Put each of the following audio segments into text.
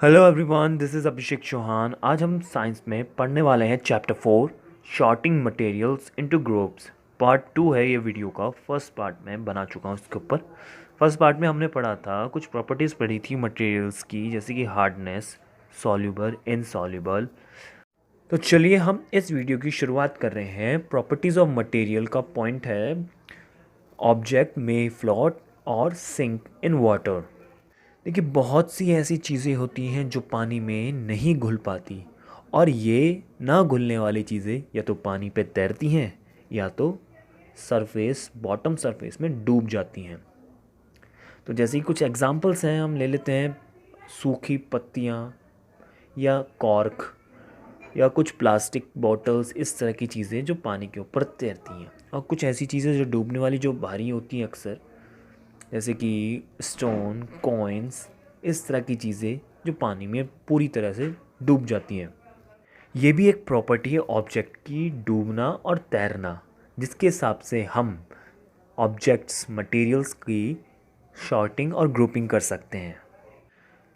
Hello everyone, this is Abhishek Chauhan. आज हम science में पढ़ने वाले हैं chapter 4 sorting materials into groups. Part 2 है ये वीडियो का। फर्स्ट पार्ट में बना चुका हूँ इसके ऊपर। फर्स्ट पार्ट में हमने पढ़ा था, कुछ प्रॉपर्टीज़ पढ़ी थी मटेरियल्स की, जैसे कि हार्डनेस, सॉल्युबल, इनसॉल्युबल। तो चलिए हम इस वीडियो की शुरुआत कर रहे हैं। प्रॉपर्टीज़ ऑफ मटेरियल का पॉइंट है ऑब्जेक्ट में फ्लोट और सिंक इन वाटर। देखिए, बहुत सी ऐसी चीज़ें होती हैं जो पानी में नहीं घुल पाती, और ये ना घुलने वाली चीज़ें या तो पानी पे तैरती हैं या तो सरफेस, बॉटम सरफेस में डूब जाती हैं। तो जैसे ही कुछ एग्जांपल्स हैं, हम ले लेते हैं सूखी पत्तियाँ या कॉर्क या कुछ प्लास्टिक बॉटल्स, इस तरह की चीज़ें जो पानी के ऊपर तैरती हैं। और कुछ ऐसी चीज़ें जो डूबने वाली, जो भारी होती हैं अक्सर, जैसे कि स्टोन, कॉइन्स, इस तरह की चीज़ें जो पानी में पूरी तरह से डूब जाती हैं। ये भी एक प्रॉपर्टी है ऑब्जेक्ट की, डूबना और तैरना, जिसके हिसाब से हम ऑब्जेक्ट्स, मटेरियल्स की शॉर्टिंग और ग्रुपिंग कर सकते हैं।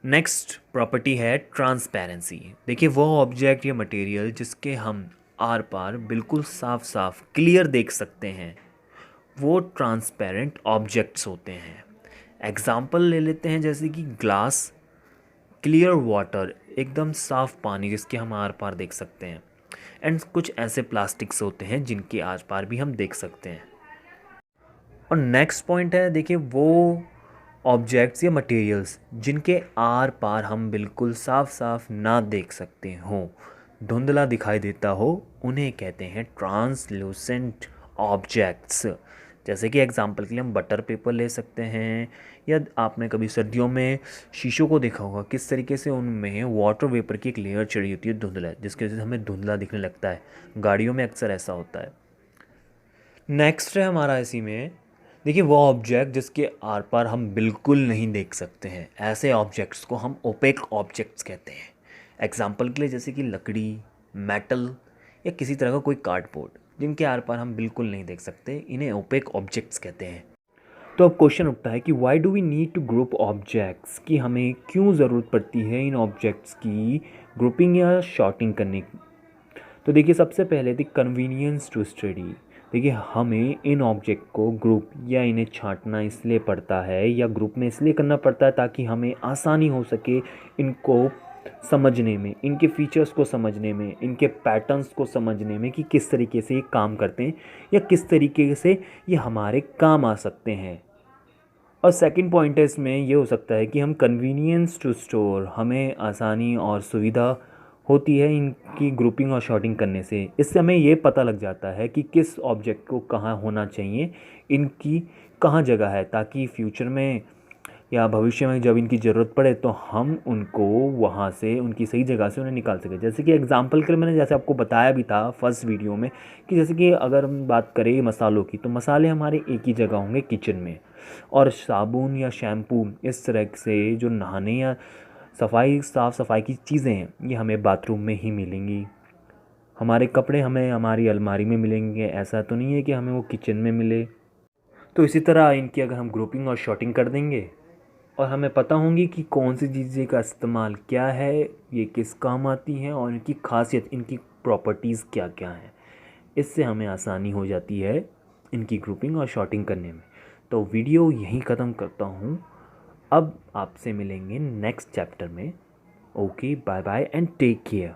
नेक्स्ट प्रॉपर्टी है ट्रांसपेरेंसी। देखिए, वो ऑब्जेक्ट या मटेरियल जिसके हम आर पार बिल्कुल साफ साफ क्लियर देख सकते हैं, वो ट्रांसपेरेंट ऑब्जेक्ट्स होते हैं। एग्जाम्पल ले लेते हैं, जैसे कि ग्लास, क्लियर वाटर, एकदम साफ पानी जिसके हम आर पार देख सकते हैं। एंड कुछ ऐसे प्लास्टिक्स होते हैं जिनके आर पार भी हम देख सकते हैं। और नेक्स्ट पॉइंट है, देखिए, वो ऑब्जेक्ट्स या मटेरियल्स जिनके आर पार हम बिल्कुल साफ साफ ना देख सकते हों, धुंधला दिखाई देता हो, उन्हें कहते हैं ट्रांसलूसेंट ऑब्जेक्ट्स। जैसे कि एग्जांपल के लिए हम बटर पेपर ले सकते हैं, या आपने कभी सर्दियों में शीशों को देखा होगा, किस तरीके से उनमें वाटर वेपर की एक लेयर चढ़ी होती है, धुंधला, जिसकी वजह से हमें धुंधला दिखने लगता है। गाड़ियों में अक्सर ऐसा होता है। नेक्स्ट है हमारा इसी में, देखिए, वो ऑब्जेक्ट जिसके आर पार हम बिल्कुल नहीं देख सकते हैं, ऐसे ऑब्जेक्ट्स को हम ओपेक ऑब्जेक्ट्स कहते हैं। एग्जांपल के लिए जैसे कि लकड़ी, मेटल, या किसी तरह का कोई कार्डबोर्ड, जिनके आर पार हम बिल्कुल नहीं देख सकते, इन्हें ओपेक ऑब्जेक्ट्स कहते हैं। तो अब क्वेश्चन उठता है कि why do we need to group objects, कि हमें क्यों ज़रूरत पड़ती है इन ऑब्जेक्ट्स की ग्रुपिंग या शॉर्टिंग करने की। तो देखिए, सबसे पहले थी कन्वीनियंस टू स्टडी। देखिए, हमें इन ऑब्जेक्ट को ग्रुप या इन्हें छांटना इसलिए पड़ता है, या ग्रुप में इसलिए करना पड़ता है ताकि हमें आसानी हो सके इनको समझने में, इनके फीचर्स को समझने में, इनके पैटर्न्स को समझने में, कि किस तरीके से ये काम करते हैं या किस तरीके से ये हमारे काम आ सकते हैं। और सेकंड पॉइंट है इसमें ये हो सकता है कि हम कन्वीनियंस टू स्टोर, हमें आसानी और सुविधा होती है इनकी ग्रुपिंग और शॉर्टिंग करने से। इससे हमें ये पता लग जाता है कि किस ऑब्जेक्ट को कहाँ होना चाहिए, इनकी कहाँ जगह है, ताकि फ्यूचर में या भविष्य में जब इनकी ज़रूरत पड़े तो हम उनको वहाँ से, उनकी सही जगह से उन्हें निकाल सकें। जैसे कि एग्जांपल के लिए मैंने जैसे आपको बताया भी था फर्स्ट वीडियो में, कि जैसे कि अगर हम बात करें मसालों की, तो मसाले हमारे एक ही जगह होंगे किचन में, और साबुन या शैम्पू, इस तरह से जो नहाने या सफाई, साफ़ सफाई की चीज़ें हैं, ये हमें बाथरूम में ही मिलेंगी। हमारे कपड़े हमें हमारी अलमारी में मिलेंगे, ऐसा तो नहीं है कि हमें वो किचन में मिले। तो इसी तरह इनकी अगर हम ग्रुपिंग और शॉर्टिंग कर देंगे, और हमें पता होंगी कि कौन सी चीज़ें का इस्तेमाल क्या है, ये किस काम आती हैं, और इनकी खासियत, इनकी प्रॉपर्टीज़ क्या क्या हैं, इससे हमें आसानी हो जाती है इनकी ग्रुपिंग और शॉर्टिंग करने में। तो वीडियो यहीं ख़त्म करता हूँ। अब आपसे मिलेंगे नेक्स्ट चैप्टर में। Okay, bye bye and take care.